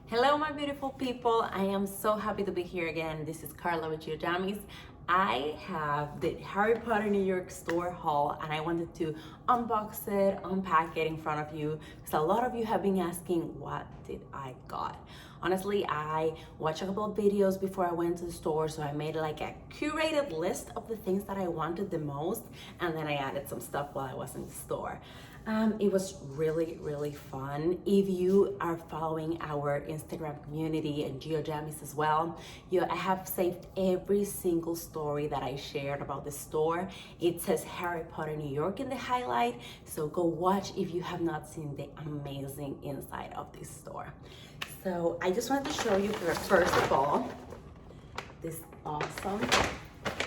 Hello my beautiful people, I am so happy to be here again. This is Carla with your Jammies. I have the Harry Potter New York store haul and I wanted to unbox it, unpack it in front of you because a lot of you have been asking what did I got. Honestly, I watched a couple of videos before I went to the store, so I made like a curated list of the things that I wanted the most, and then I added some stuff while I was in the store. It was really fun. If you are following our Instagram community and GeoJammies as well, I have saved every single story that I shared about the store. It says Harry Potter New York in the highlight, so go watch if you have not seen the amazing inside of this store. So I just wanted to show you first of all this awesome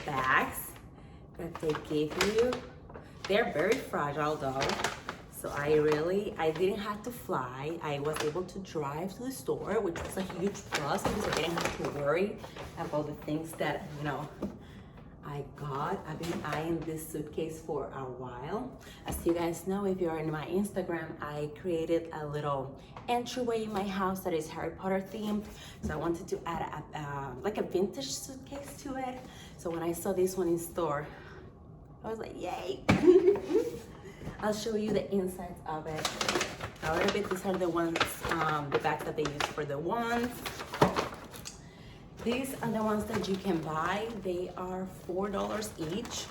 bags that they gave you. They're very fragile though. So I didn't have to fly. I was able to drive to the store, which was a huge plus because I didn't have to worry about the things that, I got. I've been eyeing this suitcase for a while. As you guys know, if you're in my Instagram, I created a little entryway in my house that is Harry Potter themed. So I wanted to add like a vintage suitcase to it. So when I saw this one in store, I was like, yay! I'll show you the insides of it a little bit. These are the ones, the bags that they use for the wands. These are the ones that you can buy. They are $4 each.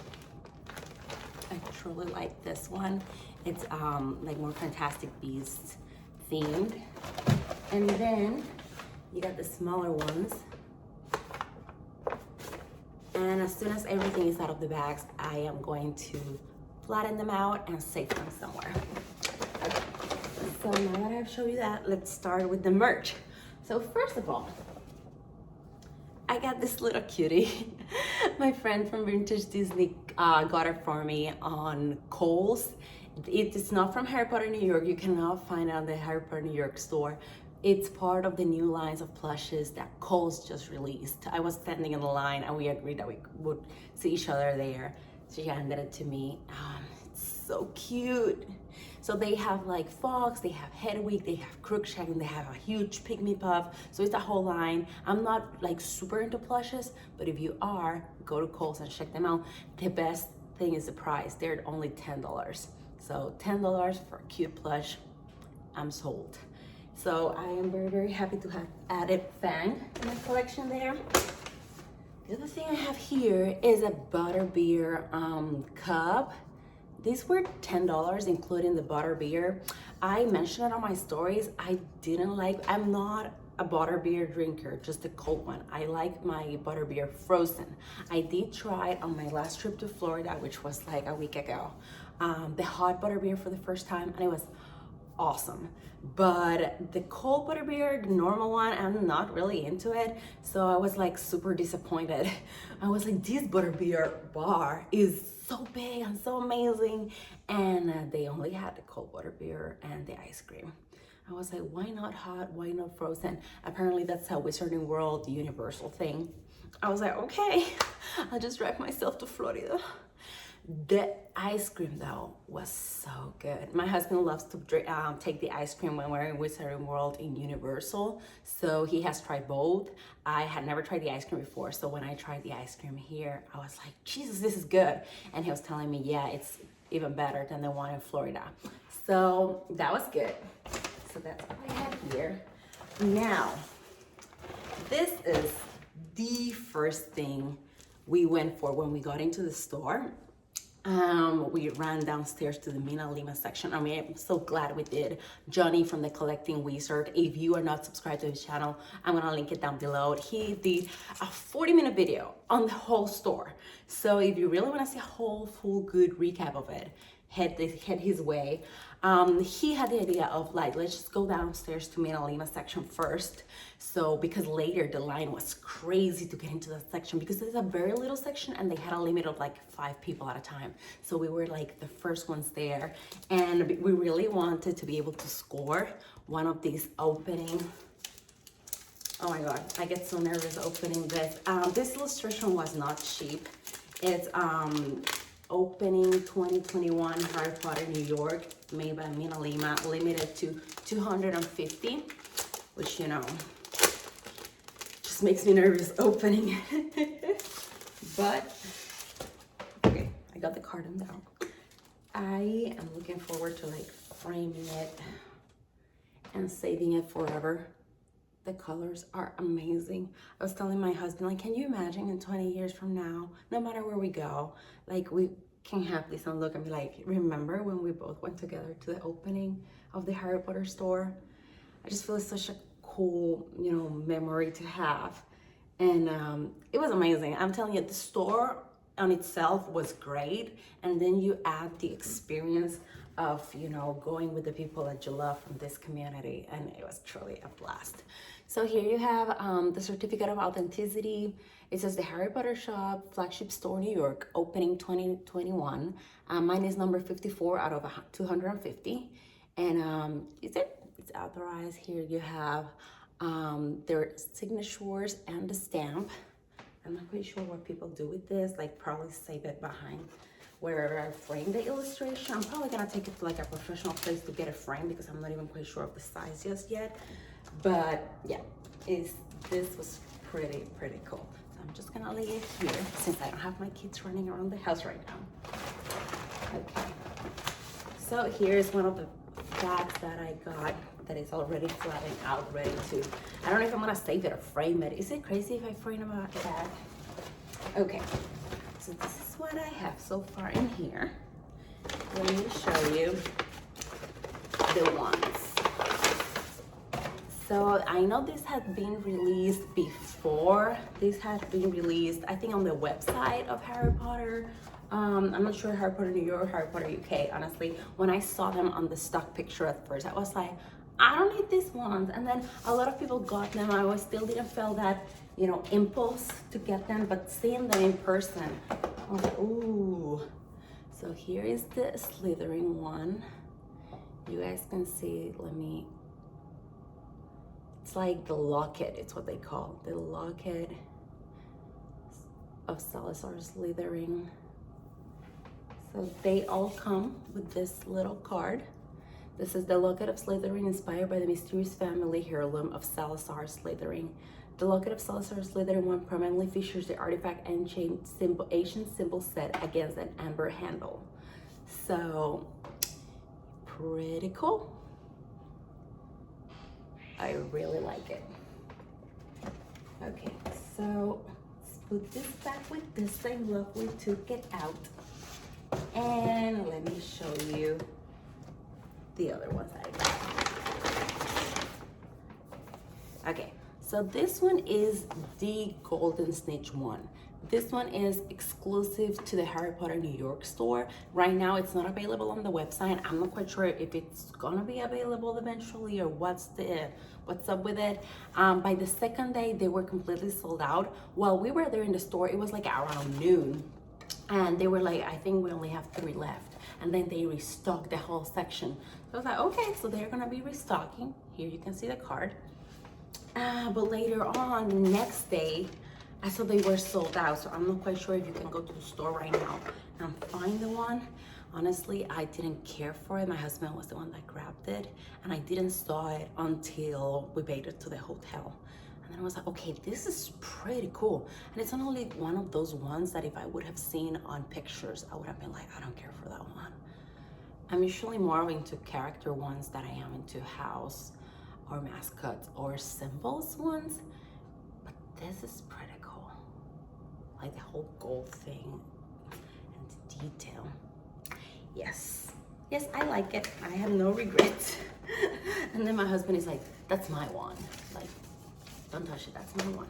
I truly like this one. It's like more Fantastic Beasts themed. And then you got the smaller ones. And as soon as everything is out of the bags, I am going to flatten them out and save them somewhere. Okay. So now that I've showed you that, let's start with the merch. So first of all, I got this little cutie. My friend from VintageDisney got it for me on Kohl's. It is not from Harry Potter New York. You cannot find it on the Harry Potter New York store. It's part of the new lines of plushes that Kohl's just released. I was standing in the line and we agreed that we would see each other there. So she handed it to me. It's so cute. So they have like Fox, they have Hedwig, they have Crookshank, and they have a huge Pygmy Puff. So it's a whole line. I'm not like super into plushes, but if you are, go to Kohl's and check them out. The best thing is the price. They're only $10. So $10 for a cute plush, I'm sold. So I am very happy to have added Fang to my collection there. The other thing I have here is a butterbeer cup. These were $10, including the butterbeer. I mentioned it on my stories. I'm not a butterbeer drinker, just a cold one. I like my butterbeer frozen. I did try it on my last trip to Florida, which was like a week ago. The hot butterbeer for the first time, and it was awesome. But the cold butterbeer, the normal one, I'm not really into it. So I was like super disappointed. I was like, this butterbeer bar is so big and so amazing. And they only had the cold butterbeer and the ice cream. I was like, why not hot? Why not frozen? Apparently that's a Wizarding World Universal thing. I was like, okay, I'll just drive myself to Florida. The ice cream though was so good. My husband loves to take the ice cream when we're in Wizarding World in Universal, so he has tried both. I had never tried the ice cream before, so when I tried the ice cream here, I was like, Jesus, this is good. And he was telling me, yeah, it's even better than the one in Florida. So that was good. So that's what I have here. Now, this is the first thing we went for when we got into the store. We ran downstairs to the Minalima section. I mean, I'm so glad we did. Johnny from TheCollectingWizard. If you are not subscribed to his channel, I'm gonna link it down below. He did a 40-minute video on the whole store. So if you really wanna see a whole full good recap of it, head his way. He had the idea of like, let's just go downstairs to Minalima section first. So because later the line was crazy to get into that section because it's a very little section and they had a limit of like 5 people at a time. So we were like the first ones there and we really wanted to be able to score one of these opening. Oh my God, I get so nervous opening this. This illustration was not cheap. It's opening 2021 Harry Potter New York, made by Minalima, limited to 250. which, you know, just makes me nervous opening it. But, okay, I got the carton down. I am looking forward to like framing it and saving it forever. The colors are amazing. I was telling my husband, like, can you imagine in 20 years from now, no matter where we go, like we can have this and look and be like, remember when we both went together to the opening of the Harry Potter store? I just feel it's such a cool, you know, memory to have. And it was amazing. I'm telling you, the store on itself was great. And then you add the experience of, you know, going with the people that you love from this community, and it was truly a blast. So here you have the certificate of authenticity. It says the Harry Potter Shop, flagship store, New York, opening 2021. Mine is number 54 out of 250. And it's authorized. Here you have their signatures and the stamp. I'm not quite sure what people do with this, like probably save it behind where I frame the illustration. I'm probably gonna take it to like a professional place to get a frame because I'm not even quite sure of the size just yet. But yeah, this was pretty cool. So I'm just gonna leave it here since I don't have my kids running around the house right now. Okay. So here's one of the bags that I got that is already flattened out, ready to, I don't know if I'm gonna save it or frame it. Is it crazy if I frame a bag? Okay, so this is what I have so far in here. Let me show you the ones. So I know this had been released before. This had been released, I think, on the website of Harry Potter. I'm not sure Harry Potter New York, Harry Potter UK, honestly. When I saw them on the stock picture at first, I was like, I don't need these ones. And then a lot of people got them. I still didn't feel that, you know, impulse to get them, but seeing them in person, I was like, ooh. So here is the Slytherin one. You guys can see, it's like the locket, it's what they call the locket of Salazar Slytherin. So they all come with this little card. This is the locket of Slytherin, inspired by the mysterious family heirloom of Salazar Slytherin. The locket of Salazar Slytherin one prominently features the artifact ancient symbol set against an amber handle. So pretty cool. I really like it. Okay, so let's put this back with this same look we took it out. And let me show you the other ones that I got. Okay, so this one is the Golden Snitch one. This one is exclusive to the Harry Potter New York store. Right now, it's not available on the website. I'm not quite sure if it's gonna be available eventually or what's up with it. By the second day, they were completely sold out. While we were there in the store, it was like around noon. And they were like, I think we only have 3 left. And then they restocked the whole section. So I was like, okay, so they're gonna be restocking. Here you can see the card. But later on, the next day, I saw they were sold out. So I'm not quite sure if you can go to the store right now and find the one. Honestly, I didn't care for it. My husband was the one that grabbed it. And I didn't saw it until we made it to the hotel. And then I was like, okay, this is pretty cool. And it's not only one of those ones that if I would have seen on pictures, I would have been like, I don't care for that one. I'm usually more into character ones than I am into house or mascots or symbols ones. But this is pretty cool. Like the whole gold thing and the detail. Yes, I like it. I have no regrets. And then my husband is like, that's my one. Like, don't touch it, that's my one.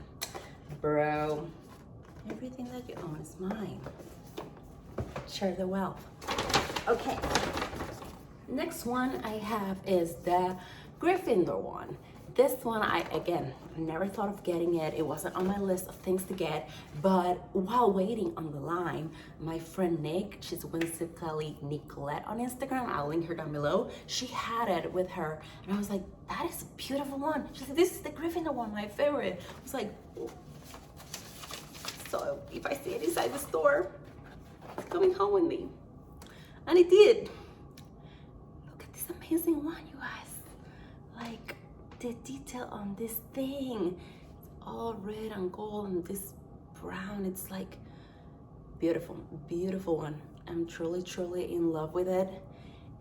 Bro, everything that you own is mine. Share the wealth. Okay, next one I have is the Gryffindor one. This one, I never thought of getting it. It wasn't on my list of things to get, but while waiting on the line, my friend Nick, she's WhimsicallyNicolette on Instagram, I'll link her down below. She had it with her, and I was like, that is a beautiful one. She said, this is the Gryffindor one, my favorite. I was like, oh. So if I see it inside the store, it's coming home with me. And it did. Look at this amazing one, you guys. Like, the detail on this thing. It's all red and gold and this brown. It's like beautiful, beautiful one. I'm truly, truly in love with it.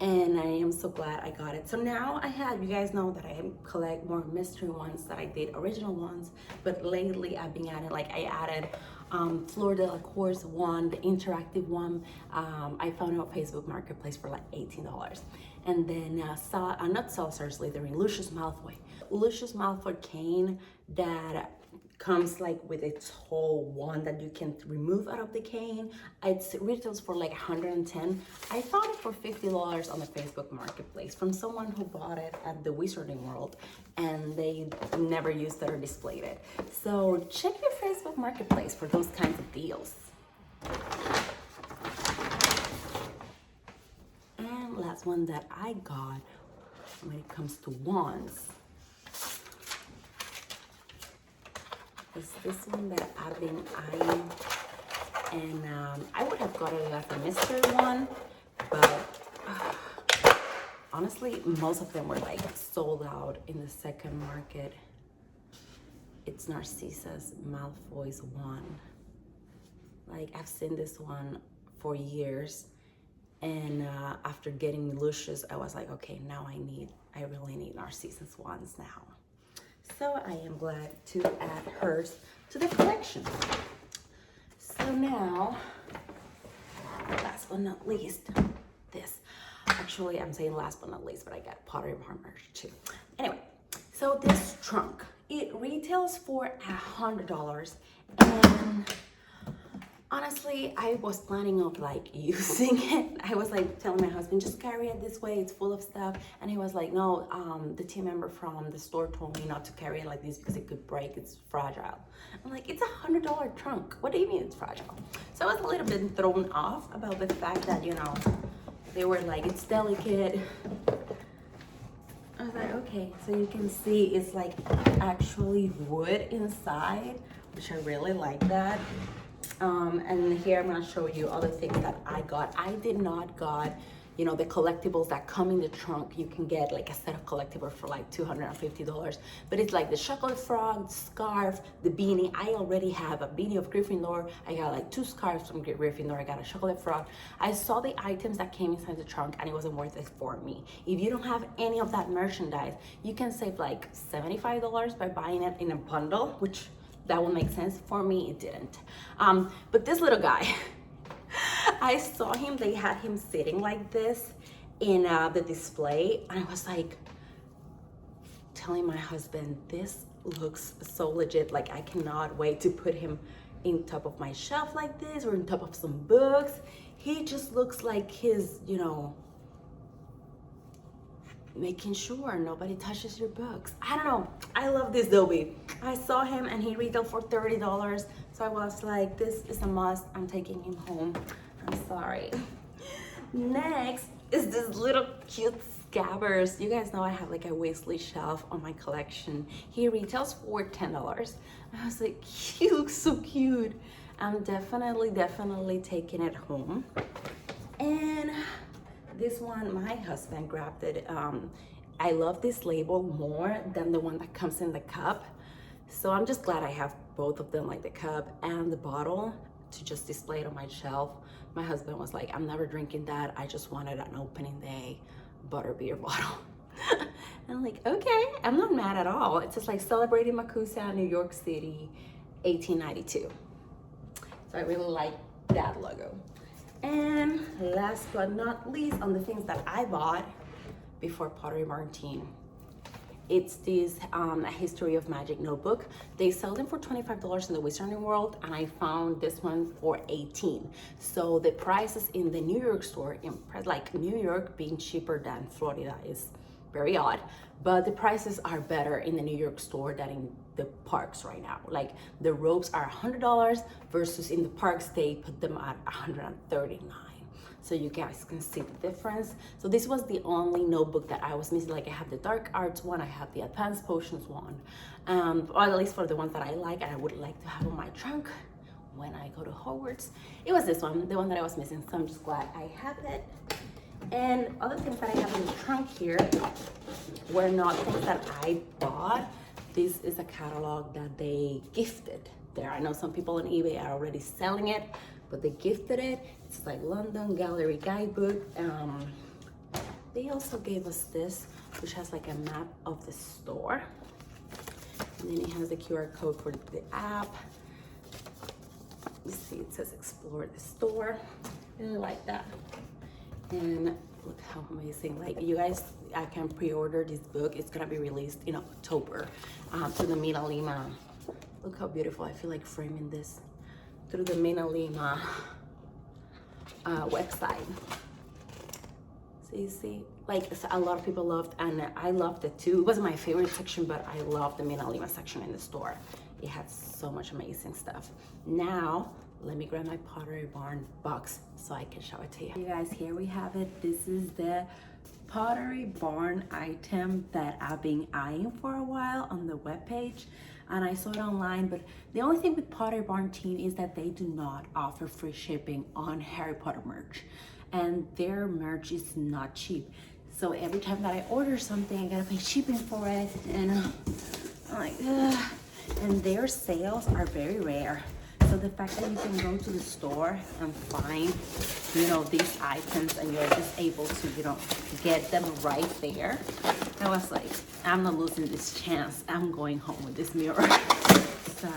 And I am so glad I got it. So now you guys know that I collect more mystery ones that I did original ones, but lately I've been adding, like I added Fleur de la Course one, the interactive one. I found it on Facebook Marketplace for like $18. And then not Saucer Slytherin, Lucius Malfoy. Lucius Malfoy cane that comes like with its whole wand that you can remove out of the cane. It retails for like $110. I found it for $50 on the Facebook Marketplace from someone who bought it at the Wizarding World, and they never used it or displayed it. So check your Facebook Marketplace for those kinds of deals. And last one that I got when it comes to wands is this one that I've been eyeing, and I would have got it as a mystery one, but honestly, most of them were like sold out in the second market. It's Narcissus Malfoy's wand. Like, I've seen this one for years, and after getting Lucius, I was like, okay, now I really need Narcissus wands now. So I am glad to add hers to the collection. So now, last but not least, this. Actually, I'm saying last but not least, but I got Pottery Barn merch too. Anyway, so this trunk, it retails for $100, and honestly, I was planning on like using it. I was like telling my husband, just carry it this way, it's full of stuff. And he was like, no, the team member from the store told me not to carry it like this because it could break, it's fragile. I'm like, it's $100 trunk. What do you mean it's fragile? So I was a little bit thrown off about the fact that, you know, they were like, it's delicate. I was like, okay, so you can see it's like actually wood inside, which I really like that. And here I'm gonna show you other things that I got. I did not got, you know, the collectibles that come in the trunk. You can get like a set of collectibles for like $250, but it's like the chocolate frog, scarf, the beanie. I already have a beanie of Gryffindor. I got like 2 scarves from Gryffindor. I got a chocolate frog. I saw the items that came inside the trunk and it wasn't worth it for me. If you don't have any of that merchandise, you can save like $75 by buying it in a bundle, which that will make sense. For me, it didn't. But this little guy, I saw him, they had him sitting like this in the display, and I was like telling my husband, this looks so legit, like I cannot wait to put him in top of my shelf like this, or in top of some books. He just looks like his, you know, making sure nobody touches your books. I don't know, I love this Dobby. I saw him and he retailed for $30, so I was like, this is a must. I'm taking him home. I'm sorry. Next is this little cute Scabbers. You guys know I have like a Weasley shelf on my collection. He retails for $10. I was like, he looks so cute. I'm definitely taking it home. And this one, my husband grabbed it. I love this label more than the one that comes in the cup. So I'm just glad I have both of them, like the cup and the bottle, to just display it on my shelf. My husband was like, I'm never drinking that. I just wanted an opening day butterbeer bottle. And I'm like, okay, I'm not mad at all. It's just like celebrating Makusa, New York City, 1892. So I really like that logo. And last but not least, on the things that I bought before Pottery Barn Teen, it's this A History of Magic notebook. They sell them for $25 in the Wizarding World, and I found this one for $18. So the prices in the New York store, like New York being cheaper than Florida, is very odd, but the prices are better in the New York store than in the parks right now. Like the ropes are $100 versus in the parks they put them at $139. So you guys can see the difference. So this was the only notebook that I was missing. Like I have the dark arts one, I have the advanced potions one, or at least for the ones that I like and I would like to have in my trunk when I go to Hogwarts. It was this one, the one that I was missing. So I'm just glad I have it. And other things that I have in the trunk here were not things that I bought. This is a catalog that they gifted there. I know some people on eBay are already selling it, but they gifted it. It's like London Gallery Guidebook. They also gave us this, which has like a map of the store. And then it has the QR code for the app. You see, it says explore the store. Really like that. And look how amazing. Like, you guys, I can pre-order this book. It's gonna be released in October through the Minalima. Look how beautiful. I feel like framing this through the Minalima website. So you see, like, a lot of people loved, and I loved it too. It wasn't my favorite section, but I loved the Minalima section in the store. It had so much amazing stuff. Now, let me grab my Pottery Barn box so I can show it to you. You guys, here we have it. This is the Pottery Barn item that I've been eyeing for a while on the webpage, and I saw it online. But the only thing with Pottery Barn team is that they do not offer free shipping on Harry Potter merch, and their merch is not cheap. So every time that I order something, I gotta pay shipping for it, and I'm like, ugh. And their sales are very rare. So the fact that you can go to the store and find, you know, these items, and you're just able to, you know, get them right there. I was like, I'm not losing this chance. I'm going home with this mirror. So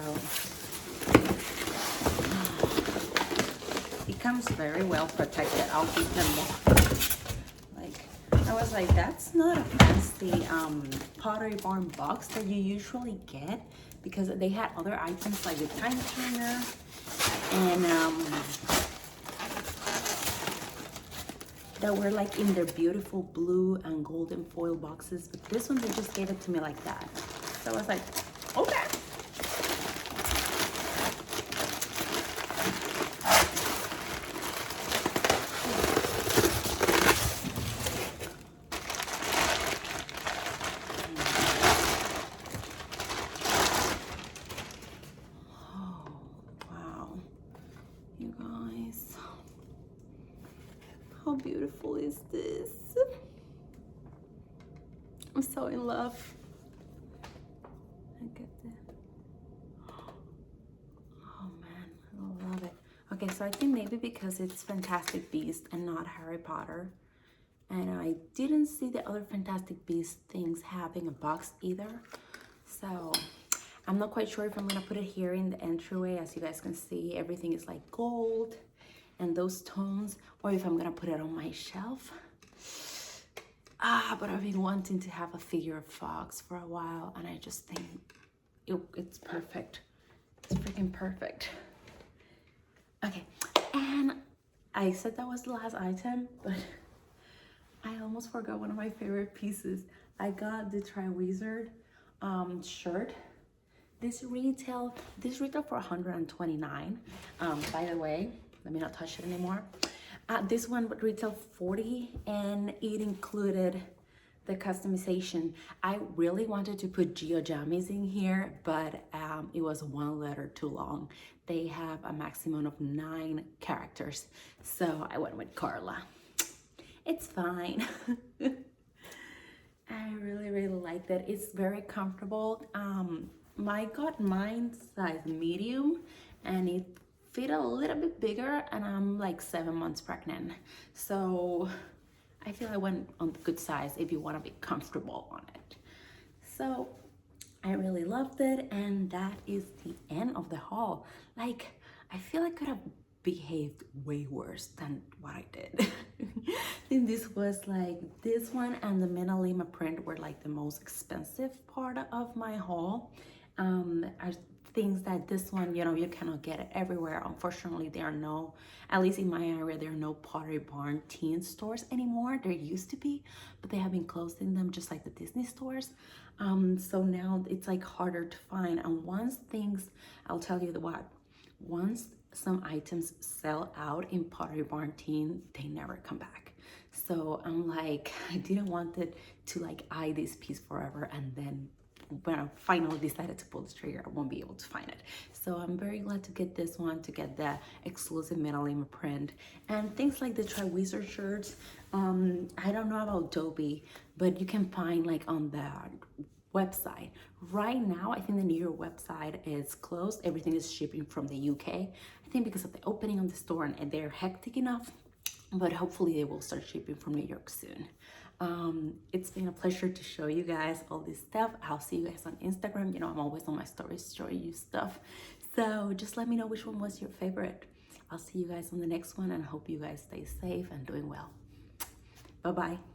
it comes very well protected. I'll keep them more. Like, I was like, that's not a fancy Pottery Barn box that you usually get, because they had other items like the time turner and that were like in their beautiful blue and golden foil boxes. But this one, they just gave it to me like that. So I was like, okay. How beautiful is this? I'm so in love. Look at that. Oh man, I love it. Okay, so I think maybe because it's Fantastic Beasts and not Harry Potter, and I didn't see the other Fantastic Beasts things having a box either. So I'm not quite sure if I'm gonna put it here in the entryway. As you guys can see, everything is like gold and those tones, or if I'm gonna put it on my shelf. But I've been wanting to have a figure of Fox for a while, and I just think it's perfect. It's freaking perfect. Okay, and I said that was the last item, but I almost forgot one of my favorite pieces. I got the Triwizard shirt. This retail for $129. By the way, let me not touch it anymore. This one would retail $40, and it included the customization. I really wanted to put GeoJammies in here, but it was one letter too long. They have a maximum of 9 characters, so I went with Carla. It's fine. I really like that. It's very comfortable. I got mine size medium, and it fit a little bit bigger, and I'm like 7 months pregnant. So I feel I went on the good size if you want to be comfortable on it. So I really loved it, and that is the end of the haul. Like, I feel I could have behaved way worse than what I did. I think this was like, this one and the Minalima print were like the most expensive part of my haul. I things that this one, you know, you cannot get it everywhere. Unfortunately, there are no, at least in my area, there are no Pottery Barn teen stores anymore. There used to be, but they have been closing them just like the Disney stores. So now it's like harder to find. And once things, I'll tell you what, once some items sell out in Pottery Barn teen, they never come back. So I'm like, I didn't want it to like eye this piece forever and then when I finally decided to pull the trigger, I won't be able to find it. So I'm very glad to get this one, to get the exclusive Minalima print. And things like the Triwizard shirts, I don't know about Adobe, but you can find like on the website. Right now, I think the New York website is closed. Everything is shipping from the UK. I think because of the opening of the store and they're hectic enough, but hopefully they will start shipping from New York soon. It's been a pleasure to show you guys all this stuff. I'll see you guys on Instagram. You know, I'm always on my stories showing you stuff. So just let me know which one was your favorite. I'll see you guys on the next one and hope you guys stay safe and doing well. Bye-bye.